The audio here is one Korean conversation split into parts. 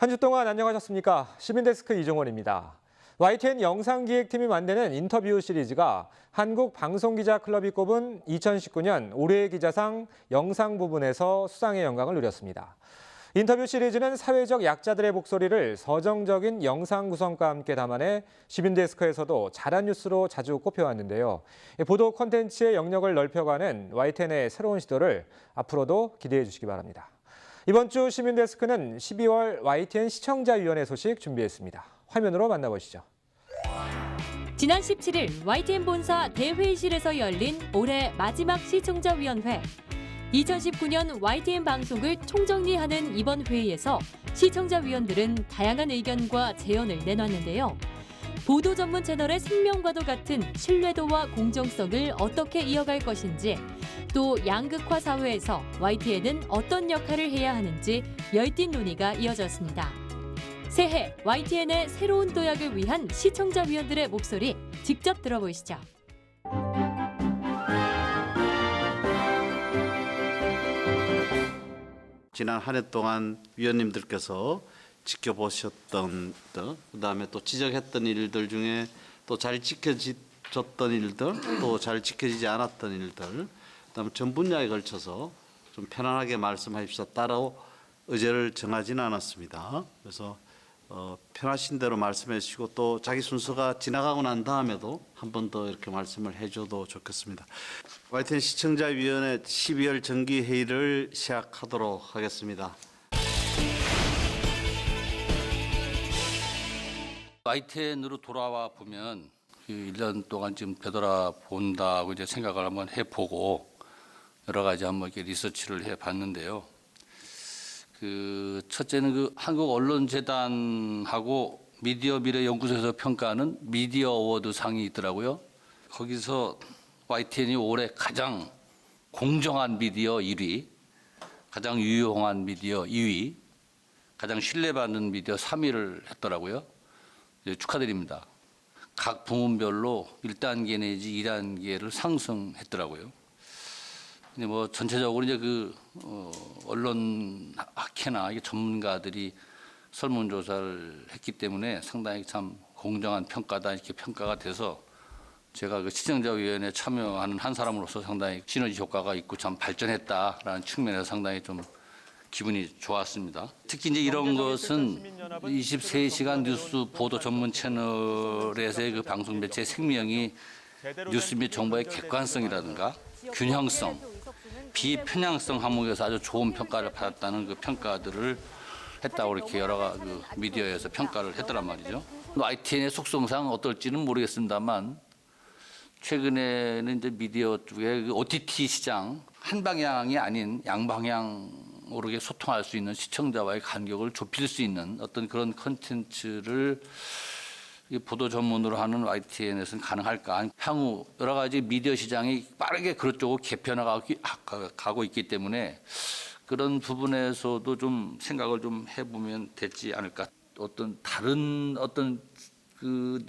한 주 동안 안녕하셨습니까? 시민데스크 이종원입니다. YTN 영상기획팀이 만드는 인터뷰 시리즈가 한국방송기자클럽이 꼽은 2019년 올해의 기자상 영상 부분에서 수상의 영광을 누렸습니다. 인터뷰 시리즈는 사회적 약자들의 목소리를 서정적인 영상 구성과 함께 담아내 시민데스크에서도 잘한 뉴스로 자주 꼽혀왔는데요. 보도 콘텐츠의 영역을 넓혀가는 YTN의 새로운 시도를 앞으로도 기대해 주시기 바랍니다. 이번 주 시민데스크는 12월 YTN 시청자위원회 소식 준비했습니다. 화면으로 만나보시죠. 지난 17일 YTN 본사 대회의실에서 열린 올해 마지막 시청자위원회. 2019년 YTN 방송을 총정리하는 이번 회의에서 시청자위원들은 다양한 의견과 제언을 내놨는데요. 보도 전문 채널의 생명과도 같은 신뢰도와 공정성을 어떻게 이어갈 것인지, 또 양극화 사회에서 YTN은 어떤 역할을 해야 하는지 열띤 논의가 이어졌습니다. 새해 YTN의 새로운 도약을 위한 시청자위원들의 목소리 직접 들어보시죠. 지난 한 해 동안 위원님들께서 지켜보셨던 일, 그다음에 또 지적했던 일들 중에 또 잘 지켜졌던 일들, 또 잘 지켜지지 않았던 일들, 그다음에 전 분야에 걸쳐서 좀 편안하게 말씀하십시오. 따로 의제를 정하지는 않았습니다. 그래서 편하신 대로 말씀해 주시고 또 자기 순서가 지나가고 난 다음에도 한 번 더 이렇게 말씀을 해줘도 좋겠습니다. YTN 시청자위원회 12월 정기회의를 시작하도록 하겠습니다. YTN으로 돌아와 보면 그 1년 동안 지금 되돌아본다고 이제 생각을 한번 해보고 여러 가지 한번 이렇게 리서치를 해봤는데요. 그 첫째는 그 한국언론재단하고 미디어 미래 연구소에서 평가하는 미디어 어워드 상이 있더라고요. 거기서 YTN이 올해 가장 공정한 미디어 1위, 가장 유용한 미디어 2위, 가장 신뢰받는 미디어 3위를 했더라고요. 축하드립니다. 각 부문별로 1단계 내지 2단계를 상승했더라고요. 근데 뭐 전체적으로 이제 그 언론 학회나 이게 전문가들이 설문조사를 했기 때문에 상당히 참 공정한 평가다 이렇게 평가가 돼서 제가 그 시청자위원회에 참여하는 한 사람으로서 상당히 시너지 효과가 있고 참 발전했다라는 측면에서 상당히 좀 기분이 좋았습니다. 특히 이제 이런 것은 24시간 뉴스 보도 전문 채널에서의 그 방송 매체의 생명이 뉴스 및 정보의 객관성이라든가 균형성, 비편향성 항목에서 아주 좋은 평가를 받았다는 그 평가들을 했다고 이렇게 여러 그 미디어에서 평가를 했더란 말이죠. YTN의 속성상 어떨지는 모르겠습니다만 최근에는 이제 미디어 쪽에 그 OTT 시장 한 방향이 아닌 양방향으로 소통할 수 있는 시청자와의 간격을 좁힐 수 있는 어떤 그런 컨텐츠를 보도 전문으로 하는 YTN에서는 가능할까? 향후 여러 가지 미디어 시장이 빠르게 그쪽으로 개편해가고 있기 때문에 그런 부분에서도 좀 생각을 좀 해보면 되지 않을까? 어떤 다른 어떤 그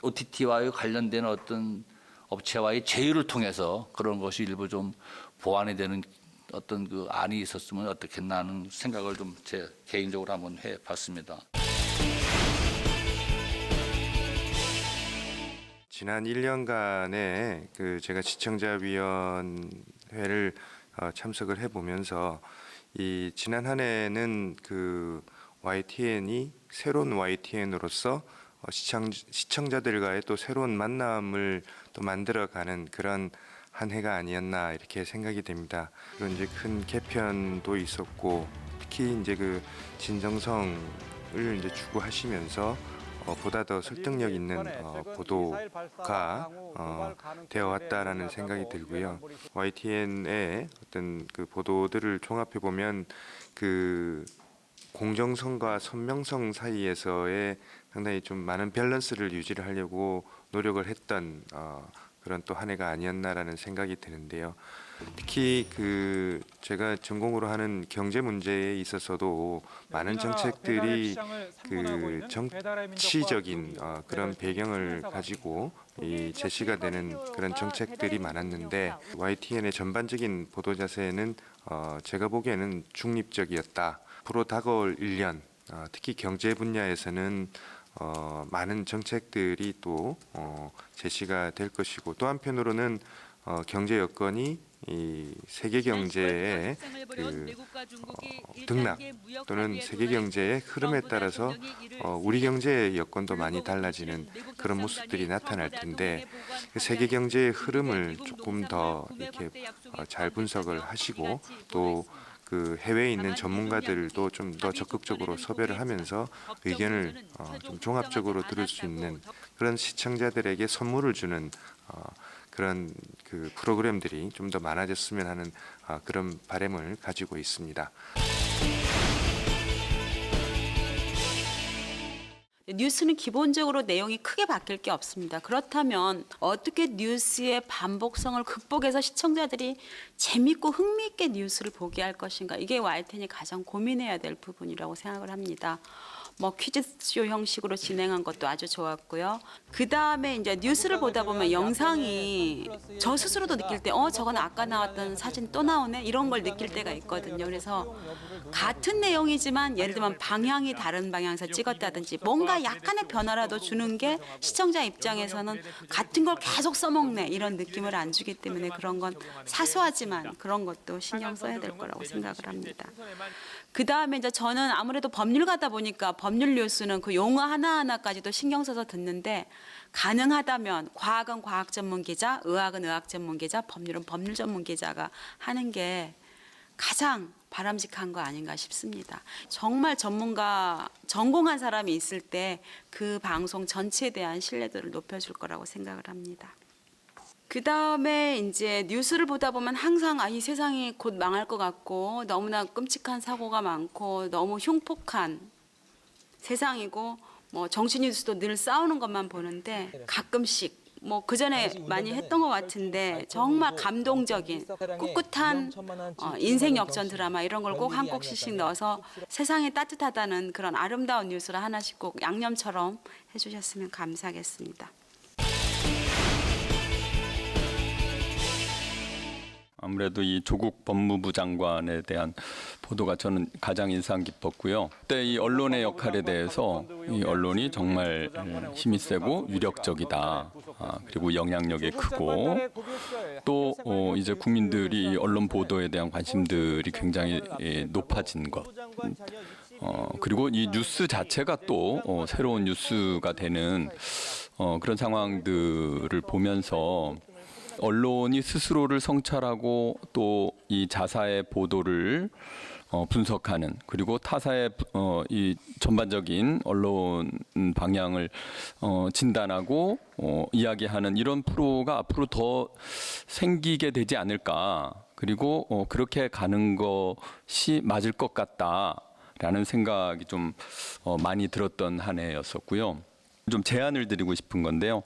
OTT와의 관련된 어떤 업체와의 제휴를 통해서 그런 것이 일부 좀 보완이 되는 어떤 그 안이 있었으면 어떻겠나 하는 생각을 좀 제 개인적으로 한번 해봤습니다. 지난 1년간의 그 제가 시청자위원회를 참석을 해보면서 이 지난 한 해는 그 YTN이 새로운 YTN으로서 시청자들과의 또 새로운 만남을 또 만들어가는 그런 한 해가 아니었나 이렇게 생각이 됩니다. 그리고 이제 큰 개편도 있었고 특히 이제 그 진정성을 이제 추구하시면서 보다 더 설득력 있는 보도가 되어 왔다라는 생각이 들고요. YTN의 어떤 그 보도들을 종합해 보면 그 공정성과 선명성 사이에서의 상당히 좀 많은 밸런스를 유지를 하려고 노력을 했던 그런 또 한 해가 아니었나라는 생각이 드는데요. 특히 그 제가 전공으로 하는 경제 문제에 있어서도 많은 정책들이 그 정치적인 그런 배경을 가지고 이 제시가 되는 그런 정책들이 많았는데 YTN의 전반적인 보도 자세는 제가 보기에는 중립적이었다. 앞으로 다가올 1년 특히 경제 분야에서는 많은 정책들이 또 제시가 될 것이고, 또 한편으로는 경제 여건이 이 세계 경제의 등락 또는 세계 경제의 흐름에 따라서 우리 경제의 여건도 많이 달라지는 그런 모습들이 나타날 텐데, 세계 경제의 흐름을 조금 더 이렇게 잘 분석을 하시고, 또 그 해외에 있는 전문가들도 좀 더 적극적으로 섭외를 하면서 의견을 좀 종합적으로 들을 수 있는 그런 시청자들에게 선물을 주는 그런 그 프로그램들이 좀 더 많아졌으면 하는 그런 바람을 가지고 있습니다. 뉴스는 기본적으로 내용이 크게 바뀔 게 없습니다. 그렇다면 어떻게 뉴스의 반복성을 극복해서 시청자들이 재밌고 흥미있게 뉴스를 보게 할 것인가, 이게 YTN이 가장 고민해야 될 부분이라고 생각을 합니다. 뭐 퀴즈쇼 형식으로 진행한 것도 아주 좋았고요. 그 다음에 이제 뉴스를 보다 보면 영상이 저 스스로도 느낄 때 저건 아까 나왔던 사진 또 나오네, 이런 걸 느낄 때가 있거든요. 그래서 같은 내용이지만 예를 들면 방향이 다른 방향에서 찍었다든지 뭔가 약간의 변화라도 주는 게 시청자 입장에서는 같은 걸 계속 써먹네 이런 느낌을 안 주기 때문에, 그런 건 사소하지만 그런 것도 신경 써야 될 거라고 생각을 합니다. 그 다음에 이제 저는 아무래도 법률가다 보니까 법률 뉴스는 그 용어 하나하나까지도 신경 써서 듣는데, 가능하다면 과학은 과학 전문 기자, 의학은 의학 전문 기자, 법률은 법률 전문 기자가 하는 게 가장 바람직한 거 아닌가 싶습니다. 정말 전문가, 전공한 사람이 있을 때 그 방송 전체에 대한 신뢰도를 높여줄 거라고 생각을 합니다. 그 다음에 이제 뉴스를 보다 보면 항상 이 세상이 곧 망할 것 같고 너무나 끔찍한 사고가 많고 너무 흉폭한 세상이고, 뭐 정치 뉴스도 늘 싸우는 것만 보는데, 가끔씩 뭐 그전에 많이 했던 것 같은데 정말 감동적인 꿋꿋한 인생 역전 드라마 이런 걸 꼭 한 곡씩 넣어서 세상이 따뜻하다는 그런 아름다운 뉴스를 하나씩 꼭 양념처럼 해주셨으면 감사하겠습니다. 아무래도 이 조국 법무부 장관에 대한 보도가 저는 가장 인상 깊었고요. 그때 이 언론의 역할에 대해서 이 언론이 정말 힘이 세고 위력적이다. 그리고 영향력이 크고, 또 이제 국민들이 언론 보도에 대한 관심들이 굉장히 높아진 것. 그리고 이 뉴스 자체가 또 새로운 뉴스가 되는 그런 상황들을 보면서, 언론이 스스로를 성찰하고 또 이 자사의 보도를 분석하는, 그리고 타사의 이 전반적인 언론 방향을 진단하고 이야기하는 이런 프로가 앞으로 더 생기게 되지 않을까, 그리고 그렇게 가는 것이 맞을 것 같다라는 생각이 좀 많이 들었던 한 해였었고요. 좀 제안을 드리고 싶은 건데요.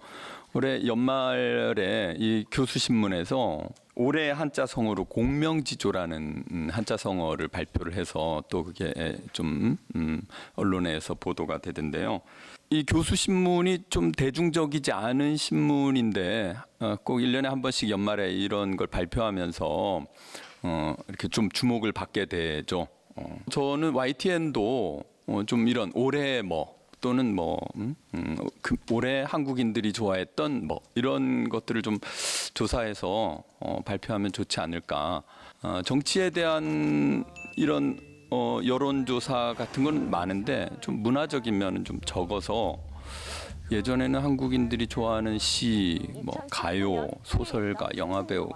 올해 연말에 이 교수신문에서 올해 한자성어로 공명지조라는 한자성어를 발표를 해서 또 그게 좀 언론에서 보도가 되던데요. 이 교수신문이 좀 대중적이지 않은 신문인데 꼭 1년에 한 번씩 연말에 이런 걸 발표하면서 이렇게 좀 주목을 받게 되죠. 저는 YTN도 좀 이런 올해 또는 올해 한국인들이 좋아했던 이런 것들을 좀 조사해서 발표하면 좋지 않을까. 정치에 대한 이런 여론조사 같은 건 많은데 좀 문화적인 면은 좀 적어서, 예전에는 한국인들이 좋아하는 시, 가요, 소설가, 영화배우,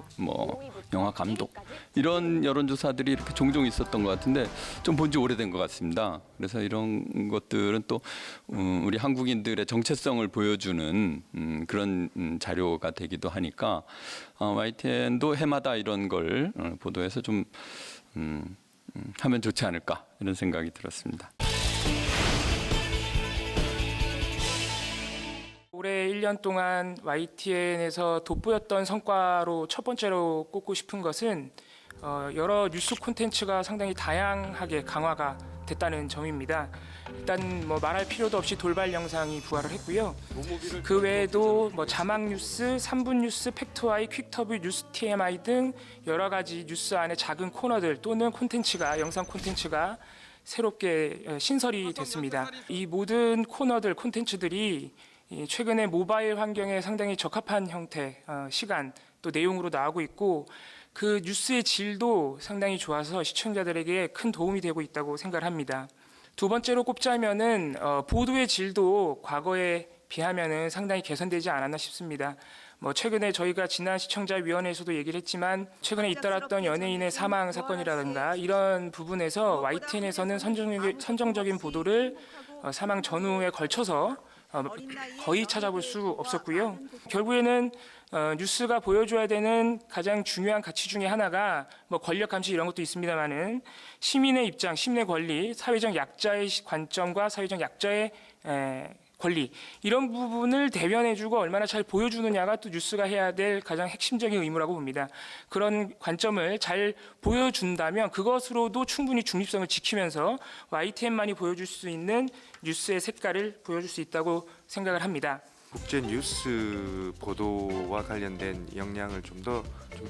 영화 감독, 이런 여론조사들이 이렇게 종종 있었던 것 같은데 좀 본 지 오래된 것 같습니다. 그래서 이런 것들은 또 우리 한국인들의 정체성을 보여주는 그런 자료가 되기도 하니까 YTN도 해마다 이런 걸 보도해서 좀 하면 좋지 않을까, 이런 생각이 들었습니다. 올해 1년 동안 YTN에서 돋보였던 성과로 첫 번째로 꼽고 싶은 것은 여러 뉴스 콘텐츠가 상당히 다양하게 강화가 됐다는 점입니다. 일단 말할 필요도 없이 돌발 영상이 부활을 했고요. 그 외에도 자막 뉴스, 3분 뉴스, 팩트와이, 퀵터뷰, 뉴스 TMI 등 여러 가지 뉴스 안에 작은 코너들 또는 콘텐츠가, 영상 콘텐츠가 새롭게 신설이 됐습니다. 이 모든 코너들, 콘텐츠들이 최근에 모바일 환경에 상당히 적합한 형태, 시간, 또 내용으로 나오고 있고 그 뉴스의 질도 상당히 좋아서 시청자들에게 큰 도움이 되고 있다고 생각을 합니다. 두 번째로 꼽자면은 보도의 질도 과거에 비하면은 상당히 개선되지 않았나 싶습니다. 최근에 저희가 지난 시청자위원회에서도 얘기를 했지만 최근에 잇따랐던 연예인의 사망 사건이라든가 이런 부분에서 YTN에서는 선정적인 보도를 사망 전후에 걸쳐서 거의 찾아볼 수 없었고요. 결국에는 뉴스가 보여줘야 되는 가장 중요한 가치 중에 하나가 권력 감시 이런 것도 있습니다만은 시민의 입장, 시민의 권리, 사회적 약자의 관점과 사회적 약자의 권리 이런 부분을 대변해주고 얼마나 잘 보여주느냐가 또 뉴스가 해야 될 가장 핵심적인 의무라고 봅니다. 그런 관점을 잘 보여준다면 그것으로도 충분히 중립성을 지키면서 YTN만이 보여줄 수 있는 뉴스의 색깔을 보여줄 수 있다고 생각을 합니다. 국제 뉴스 보도와 관련된 역량을 좀 더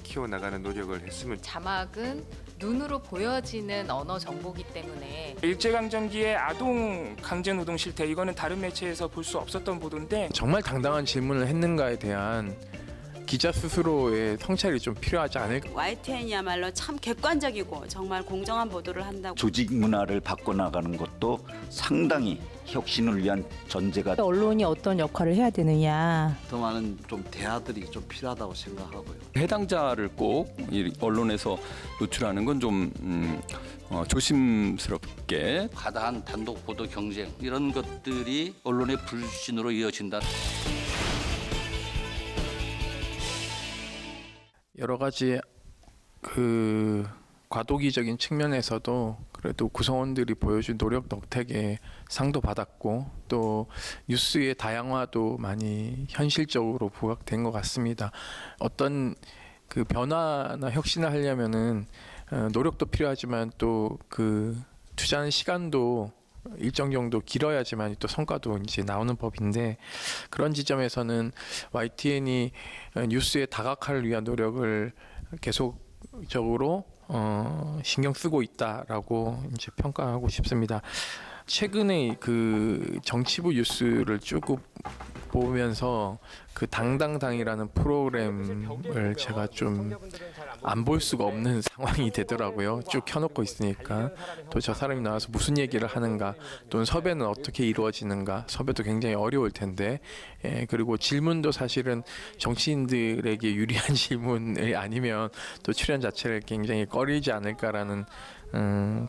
키워나가는 노력을 했으면. 자막은 눈으로 보여지는 언어 정보기 때문에 일제강점기의 아동 강제노동 실태 이거는 다른 매체에서 볼 수 없었던 보도인데 정말 당당한 질문을 했는가에 대한 기자 스스로의 성찰이 좀 필요하지 않을까. YTN이야말로 참 객관적이고 정말 공정한 보도를 한다고. 조직 문화를 바꿔나가는 것도 상당히 혁신을 위한 전제가. 언론이 어떤 역할을 해야 되느냐. 더 많은 좀 대화들이 좀 필요하다고 생각하고요. 해당자를 꼭 이 언론에서 노출하는 건 좀 조심스럽게. 과다한 단독 보도 경쟁 이런 것들이 언론의 불신으로 이어진다. 여러 가지 과도기적인 측면에서도 그래도 구성원들이 보여준 노력 덕택에 상도 받았고 또 뉴스의 다양화도 많이 현실적으로 부각된 것 같습니다. 어떤 그 변화나 혁신을 하려면은 노력도 필요하지만 또 투자하는 시간도 일정 정도 길어야지만 또 성과도 이제 나오는 법인데 그런 지점에서는 YTN이 뉴스의 다각화를 위한 노력을 계속적으로 신경 쓰고 있다라고 이제 평가하고 싶습니다. 최근에 정치부 뉴스를 쭉 보면서 당당당이라는 프로그램을 제가 좀 안 볼 수가 없는 상황이 되더라고요. 쭉 켜놓고 있으니까 또 저 사람이 나와서 무슨 얘기를 하는가 또는 섭외는 어떻게 이루어지는가 섭외도 굉장히 어려울 텐데 그리고 질문도 사실은 정치인들에게 유리한 질문이 아니면 또 출연 자체를 굉장히 꺼리지 않을까라는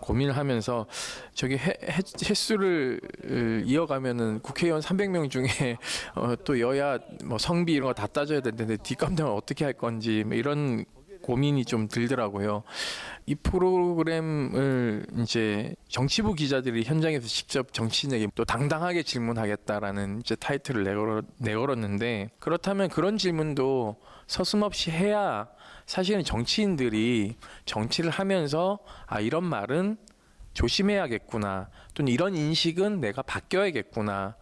고민을 하면서 저기 횟수를 이어가면은 국회의원 300명 중에 또 여야 성비 이런 거 다 따져야 되는데 뒷감당을 어떻게 할 건지 이런 고민이 좀 들더라고요. 이 프로그램을 이제 정치부 기자들이 현장에서 직접 정치인에게 또 당당하게 질문하겠다라는 이제 타이틀을 내걸었는데 그렇다면 그런 질문도 서슴없이 해야 사실은 정치인들이 정치를 하면서 이런 말은 조심해야겠구나 또는 이런 인식은 내가 바뀌어야겠구나를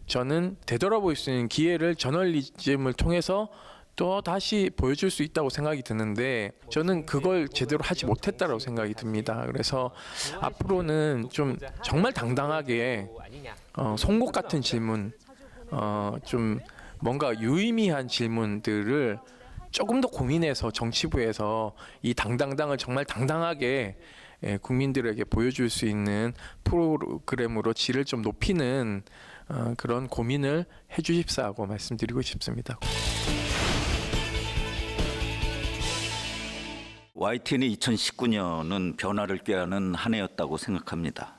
저는 되돌아볼 수 있는 기회를 저널리즘을 통해서 또 다시 보여줄 수 있다고 생각이 드는데 저는 그걸 제대로 하지 못했다고 생각이 듭니다. 그래서 앞으로는 좀 정말 당당하게 송곳 같은 질문, 좀 뭔가 유의미한 질문들을 조금 더 고민해서 정치부에서 이 당당당을 정말 당당하게 국민들에게 보여줄 수 있는 프로그램으로 질을 좀 높이는 그런 고민을 해주십사 하고 말씀드리고 싶습니다. YTN의 2019년은 변화를 꾀하는 한 해였다고 생각합니다.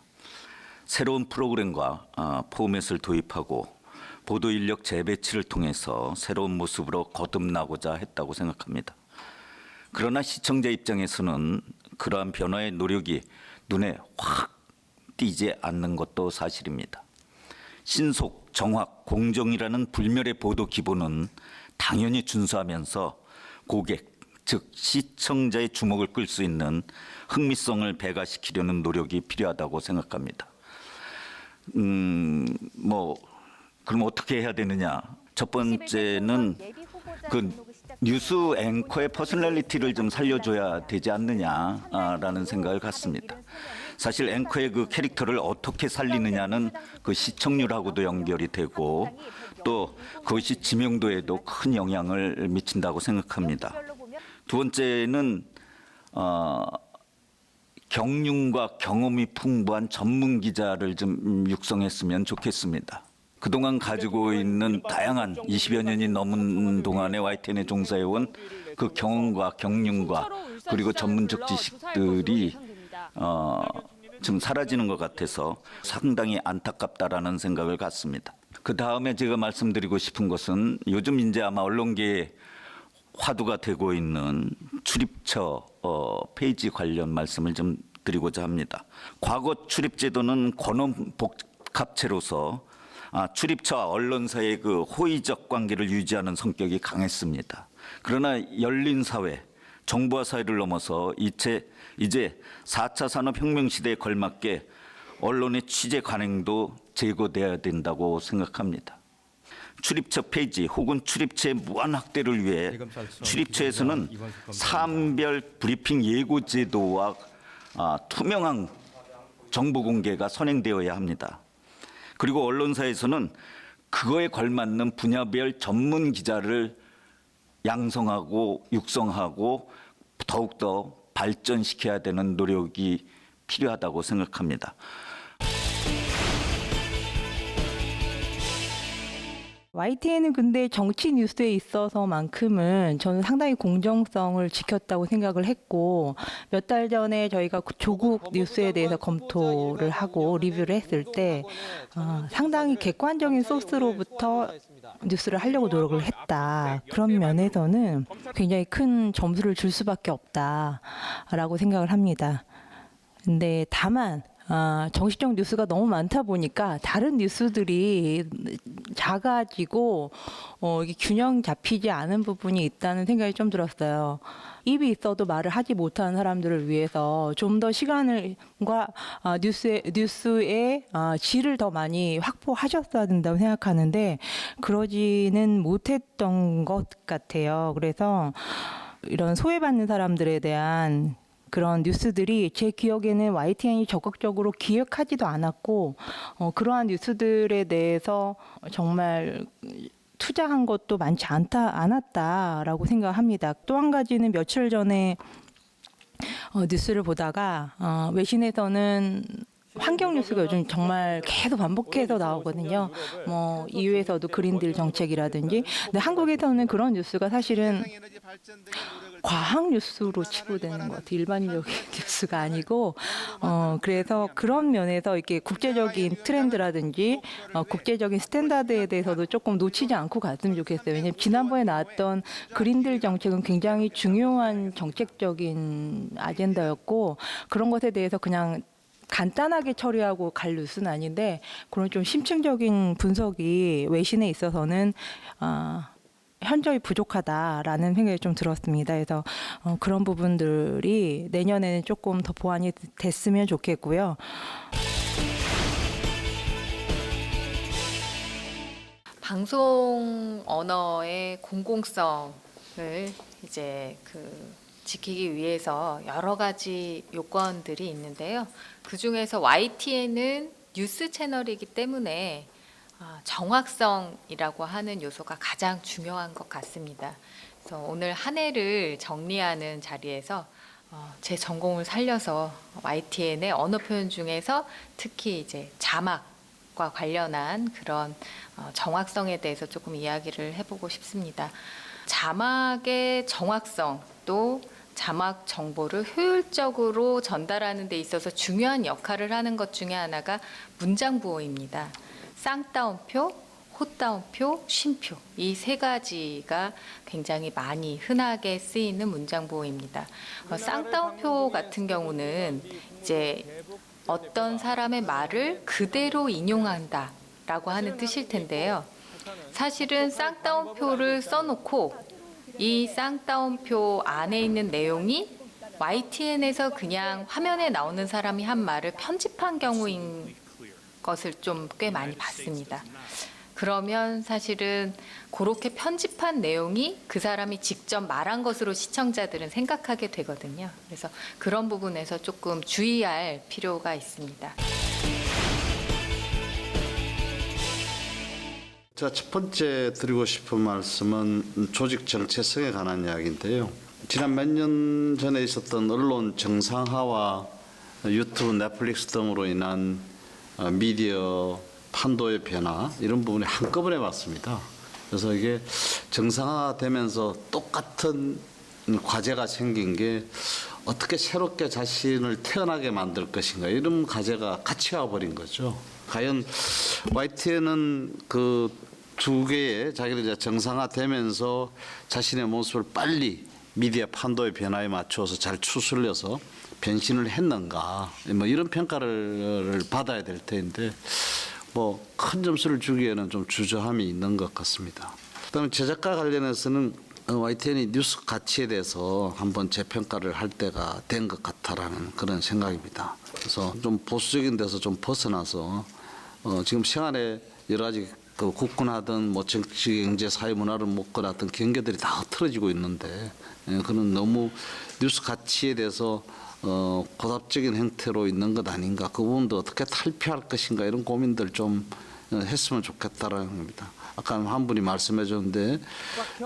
새로운 프로그램과 포맷을 도입하고 보도 인력 재배치를 통해서 새로운 모습으로 거듭나고자 했다고 생각합니다. 그러나 시청자 입장에서는 그러한 변화의 노력이 눈에 확 띄지 않는 것도 사실입니다. 신속, 정확, 공정이라는 불멸의 보도 기본은 당연히 준수하면서 고객, 즉 시청자의 주목을 끌 수 있는 흥미성을 배가시키려는 노력이 필요하다고 생각합니다. 그럼 어떻게 해야 되느냐? 첫 번째는 뉴스 앵커의 퍼스널리티를 좀 살려줘야 되지 않느냐라는 생각을 갖습니다. 사실 앵커의 그 캐릭터를 어떻게 살리느냐는 그 시청률하고도 연결이 되고 또 그것이 지명도에도 큰 영향을 미친다고 생각합니다. 두 번째는 경륜과 경험이 풍부한 전문 기자를 좀 육성했으면 좋겠습니다. 그동안 가지고 있는 다양한 20여 년이 넘은 동안에 YTN에 종사해온 그 경험과 경륜과 그리고 전문적 지식들이 좀 사라지는 것 같아서 상당히 안타깝다라는 생각을 갖습니다. 그 다음에 제가 말씀드리고 싶은 것은 요즘 이제 아마 언론계에 화두가 되고 있는 출입처 페이지 관련 말씀을 좀 드리고자 합니다. 과거 출입제도는 권한복합체로서 출입처와 언론사의 그 호의적 관계를 유지하는 성격이 강했습니다. 그러나 열린 사회, 정보화 사회를 넘어서 이제 4차 산업혁명 시대에 걸맞게 언론의 취재 관행도 제고돼야 된다고 생각합니다. 출입처 폐지 혹은 출입처의 무한 확대를 위해 출입처에서는 사안별 브리핑 예고 제도와 투명한 정보 공개가 선행되어야 합니다. 그리고 언론사에서는 그거에 걸맞는 분야별 전문 기자를 양성하고 육성하고 더욱더 발전시켜야 되는 노력이 필요하다고 생각합니다. YTN은 근데 정치 뉴스에 있어서만큼은 저는 상당히 공정성을 지켰다고 생각을 했고 몇 달 전에 저희가 조국 뉴스에 대해서 검토를 하고 리뷰를 했을 때 상당히 객관적인 소스로부터 뉴스를 하려고 노력을 했다. 그런 면에서는 굉장히 큰 점수를 줄 수밖에 없다라고 생각을 합니다. 근데 다만 정치적 뉴스가 너무 많다 보니까 다른 뉴스들이 작아지고 이게 균형 잡히지 않은 부분이 있다는 생각이 좀 들었어요. 입이 있어도 말을 하지 못하는 사람들을 위해서 좀 더 시간과 뉴스의 질을 더 많이 확보하셨어야 된다고 생각하는데 그러지는 못했던 것 같아요. 그래서 이런 소외받는 사람들에 대한 그런 뉴스들이 제 기억에는 YTN이 적극적으로 기획하지도 않았고 그러한 뉴스들에 대해서 정말 투자한 것도 많지 않았다라고 생각합니다. 또 한 가지는 며칠 전에 뉴스를 보다가 외신에서는 환경 뉴스가 요즘 정말 계속 반복해서 나오거든요. 뭐 EU에서도 그린딜 정책이라든지. 근데 한국에서는 그런 뉴스가 사실은 과학 뉴스로 치부되는 것 같아요. 일반적인 뉴스가 아니고 그래서 그런 면에서 이렇게 국제적인 트렌드라든지 국제적인 스탠다드에 대해서도 조금 놓치지 않고 갔으면 좋겠어요. 왜냐하면 지난번에 나왔던 그린딜 정책은 굉장히 중요한 정책적인 아젠다였고 그런 것에 대해서 그냥 간단하게 처리하고 갈 뉴스는 아닌데 그런 좀 심층적인 분석이 외신에 있어서는 현저히 부족하다라는 생각이 좀 들었습니다. 그래서 그런 부분들이 내년에는 조금 더 보완이 됐으면 좋겠고요. 방송 언어의 공공성을 이제 지키기 위해서 여러 가지 요건들이 있는데요. 그 중에서 YTN은 뉴스 채널이기 때문에 정확성이라고 하는 요소가 가장 중요한 것 같습니다. 그래서 오늘 한 해를 정리하는 자리에서 제 전공을 살려서 YTN의 언어 표현 중에서 특히 이제 자막과 관련한 그런 정확성에 대해서 조금 이야기를 해보고 싶습니다. 자막의 정확성 또 자막 정보를 효율적으로 전달하는 데 있어서 중요한 역할을 하는 것 중에 하나가 문장 부호입니다. 쌍따옴표, 호따옴표, 쉼표 이 세 가지가 굉장히 많이 흔하게 쓰이는 문장 부호입니다. 쌍따옴표 같은 경우는 이제 어떤 사람의 말을 그대로 인용한다라고 하는 뜻일 텐데요. 사실은 쌍따옴표를 써놓고 이 쌍따옴표 안에 있는 내용이 YTN에서 그냥 화면에 나오는 사람이 한 말을 편집한 경우인 것을 좀 꽤 많이 봤습니다. 그러면 사실은 그렇게 편집한 내용이 그 사람이 직접 말한 것으로 시청자들은 생각하게 되거든요. 그래서 그런 부분에서 조금 주의할 필요가 있습니다. 자, 첫 번째 드리고 싶은 말씀은 조직 정체성에 관한 이야기인데요. 지난 몇 년 전에 있었던 언론 정상화와 유튜브, 넷플릭스 등으로 인한 미디어 판도의 변화 이런 부분이 한꺼번에 왔습니다. 그래서 이게 정상화되면서 똑같은 과제가 생긴 게 어떻게 새롭게 자신을 태어나게 만들 것인가 이런 과제가 같이 와버린 거죠. 과연 YTN은 그 두 개의 자기를 이제 정상화되면서 자신의 모습을 빨리 미디어 판도의 변화에 맞추어서 잘 추슬려서 변신을 했는가 뭐 이런 평가를 받아야 될 텐데 뭐 큰 점수를 주기에는 좀 주저함이 있는 것 같습니다. 그다음에 제작과 관련해서는 YTN이 뉴스 가치에 대해서 한번 재평가를 할 때가 된 것 같다라는 그런 생각입니다. 그래서 좀 보수적인 데서 좀 벗어나서 지금 생활에 여러 가지 그 국군하든 뭐 정치, 경제, 사회, 문화를 먹거나 어떤 경계들이 다 흐트러지고 있는데 그런 너무 뉴스 가치에 대해서 고답적인 형태로 있는 것 아닌가 그 부분도 어떻게 탈피할 것인가 이런 고민들 좀 했으면 좋겠다라는 겁니다. 아까 한 분이 말씀해 줬는데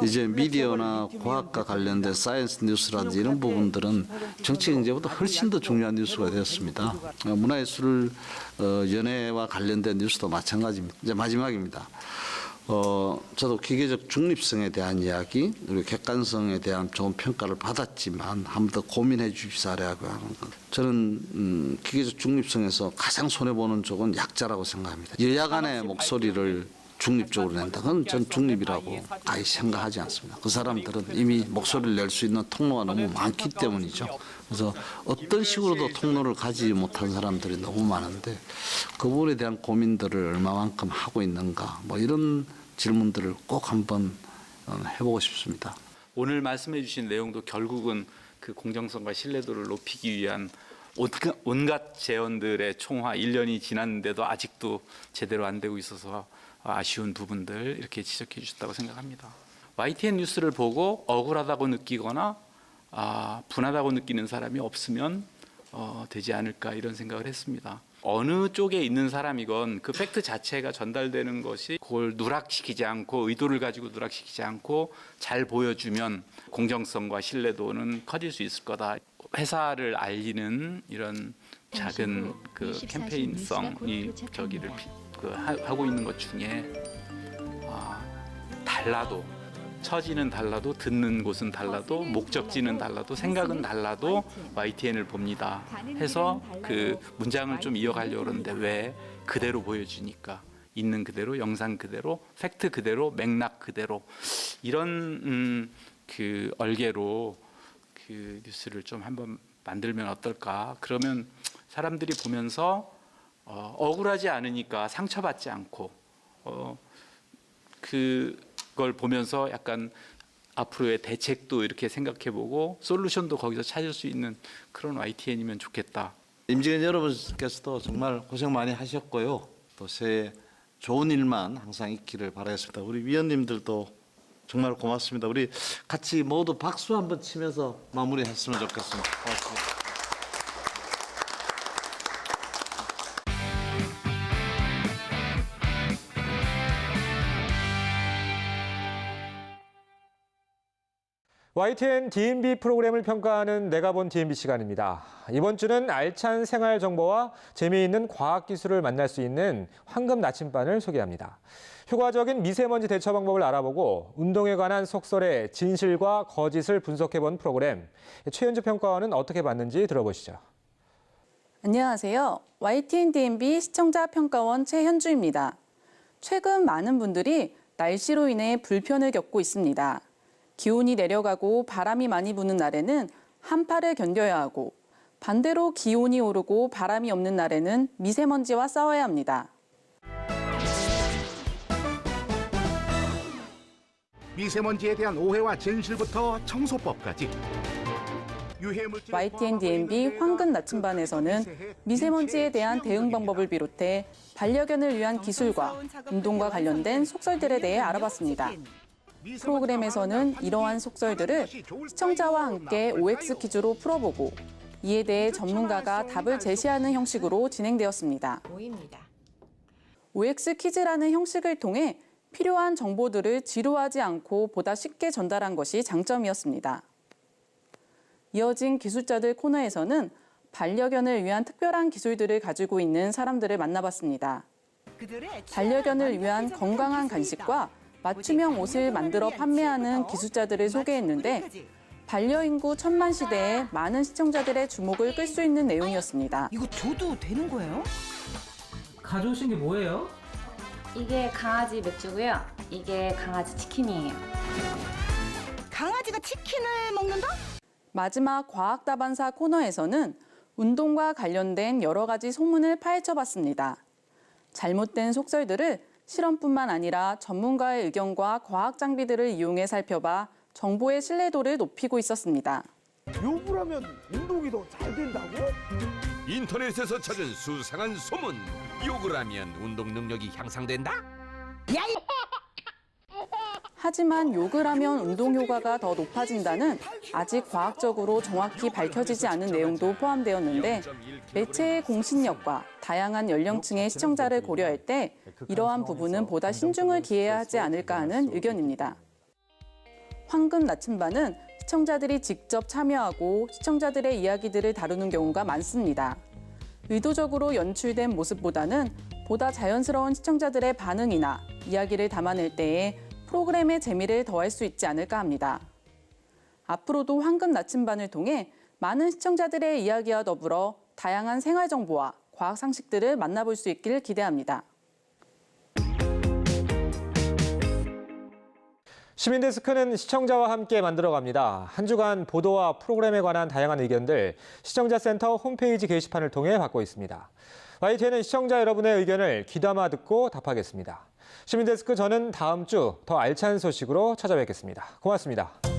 이제 미디어나 과학과 관련된 사이언스 뉴스라든지 이런 부분들은 정치 경제보다 훨씬 더 중요한 뉴스가 되었습니다. 문화예술 연예와 관련된 뉴스도 마찬가지입니다. 이제 마지막입니다. 저도 기계적 중립성에 대한 이야기, 그리고 객관성에 대한 좋은 평가를 받았지만 한 번 더 고민해 주시라고 하는 것. 저는 기계적 중립성에서 가장 손해보는 쪽은 약자라고 생각합니다. 여야 간의 목소리를 중립적으로 낸다. 그건 전 중립이라고 아예 생각하지 않습니다. 그 사람들은 이미 목소리를 낼 수 있는 통로가 너무 많기 때문이죠. 그래서 어떤 식으로도 통로를 가지지 못한 사람들이 너무 많은데 그 부분에 대한 고민들을 얼마만큼 하고 있는가 뭐 이런 질문들을 꼭 한번 해보고 싶습니다. 오늘 말씀해 주신 내용도 결국은 그 공정성과 신뢰도를 높이기 위한 온갖 제언들의 총화 1년이 지났는데도 아직도 제대로 안 되고 있어서 아쉬운 부분들 이렇게 지적해 주셨다고 생각합니다. YTN 뉴스를 보고 억울하다고 느끼거나 분하다고 느끼는 사람이 없으면 되지 않을까 이런 생각을 했습니다. 어느 쪽에 있는 사람이건 그 팩트 자체가 전달되는 것이 그걸 누락시키지 않고 의도를 가지고 누락시키지 않고 잘 보여주면 공정성과 신뢰도는 커질 수 있을 거다. 회사를 알리는 이런 작은 그 캠페인성이 저기를 하고 있는 것 중에 달라도 처지는 달라도 듣는 곳은 달라도 목적지는 달라도 생각은 달라도 YTN을 봅니다 해서 그 문장을 좀 이어가려고 그러는데 왜 그대로 보여주니까 있는 그대로 영상 그대로 팩트 그대로 맥락 그대로 이런 그 얼개로 그 뉴스를 좀 한번 만들면 어떨까. 그러면 사람들이 보면서 억울하지 않으니까 상처받지 않고 그걸 보면서 약간 앞으로의 대책도 이렇게 생각해보고 솔루션도 거기서 찾을 수 있는 그런 YTN이면 좋겠다. 임직원 여러분께서도 정말 고생 많이 하셨고요. 또 새해 좋은 일만 항상 있기를 바라겠습니다. 우리 위원님들도 정말 고맙습니다. 우리 같이 모두 박수 한번 치면서 마무리했으면 좋겠습니다. 고맙습니다. YTN DMB 프로그램을 평가하는 내가 본 DMB 시간입니다. 이번 주는 알찬 생활 정보와 재미있는 과학 기술을 만날 수 있는 황금 나침반을 소개합니다. 효과적인 미세먼지 대처 방법을 알아보고 운동에 관한 속설의 진실과 거짓을 분석해본 프로그램. 최현주 평가원은 어떻게 봤는지 들어보시죠. 안녕하세요. YTN DMB 시청자 평가원 최현주입니다. 최근 많은 분들이 날씨로 인해 불편을 겪고 있습니다. 기온이 내려가고 바람이 많이 부는 날에는 한파를 견뎌야 하고 반대로 기온이 오르고 바람이 없는 날에는 미세먼지와 싸워야 합니다. 미세먼지에 대한 오해와 진실부터 청소법까지 YTN DMB 황금 나침반에서는 미세먼지에 대한 대응 방법을 비롯해 반려견을 위한 기술과 운동과 관련된 속설들에 대해 알아봤습니다. 프로그램에서는 이러한 속설들을 시청자와 함께 OX 퀴즈로 풀어보고 이에 대해 전문가가 답을 제시하는 형식으로 진행되었습니다. OX 퀴즈라는 형식을 통해 필요한 정보들을 지루하지 않고 보다 쉽게 전달한 것이 장점이었습니다. 이어진 기술자들 코너에서는 반려견을 위한 특별한 기술들을 가지고 있는 사람들을 만나봤습니다. 반려견을 위한 건강한 간식과 맞춤형 옷을 만들어 판매하는 기술자들을 소개했는데 반려인구 1000만 시대에 많은 시청자들의 주목을 끌 수 있는 내용이었습니다. 이거 줘도 되는 거예요? 가져오신 게 뭐예요? 이게 강아지 맥주고요. 이게 강아지 치킨이에요. 강아지가 치킨을 먹는다? 마지막 과학다반사 코너에서는 운동과 관련된 여러 가지 소문을 파헤쳐봤습니다. 잘못된 속설들을 실험뿐만 아니라 전문가의 의견과 과학 장비들을 이용해 살펴봐 정보의 신뢰도를 높이고 있었습니다. 욕을 하면 운동이 더 잘 된다고? 인터넷에서 찾은 수상한 소문. 욕을 하면 운동 능력이 향상된다? 하지만 욕을 하면 운동 효과가 더 높아진다는 아직 과학적으로 정확히 밝혀지지 않은 내용도 포함되었는데 매체의 공신력과 다양한 연령층의 시청자를 고려할 때 이러한 부분은 보다 신중을 기해야 하지 않을까 하는 의견입니다. 황금 나침반은 시청자들이 직접 참여하고 시청자들의 이야기들을 다루는 경우가 많습니다. 의도적으로 연출된 모습보다는 보다 자연스러운 시청자들의 반응이나 이야기를 담아낼 때에 프로그램의 재미를 더할 수 있지 않을까 합니다. 앞으로도 황금 나침반을 통해 많은 시청자들의 이야기와 더불어 다양한 생활 정보와 과학 상식들을 만나볼 수 있기를 기대합니다. 시민데스크는 시청자와 함께 만들어갑니다. 한 주간 보도와 프로그램에 관한 다양한 의견들 시청자센터 홈페이지 게시판을 통해 받고 있습니다. YTN은 시청자 여러분의 의견을 귀담아 듣고 답하겠습니다. 시민데스크 저는 다음 주 더 알찬 소식으로 찾아뵙겠습니다. 고맙습니다.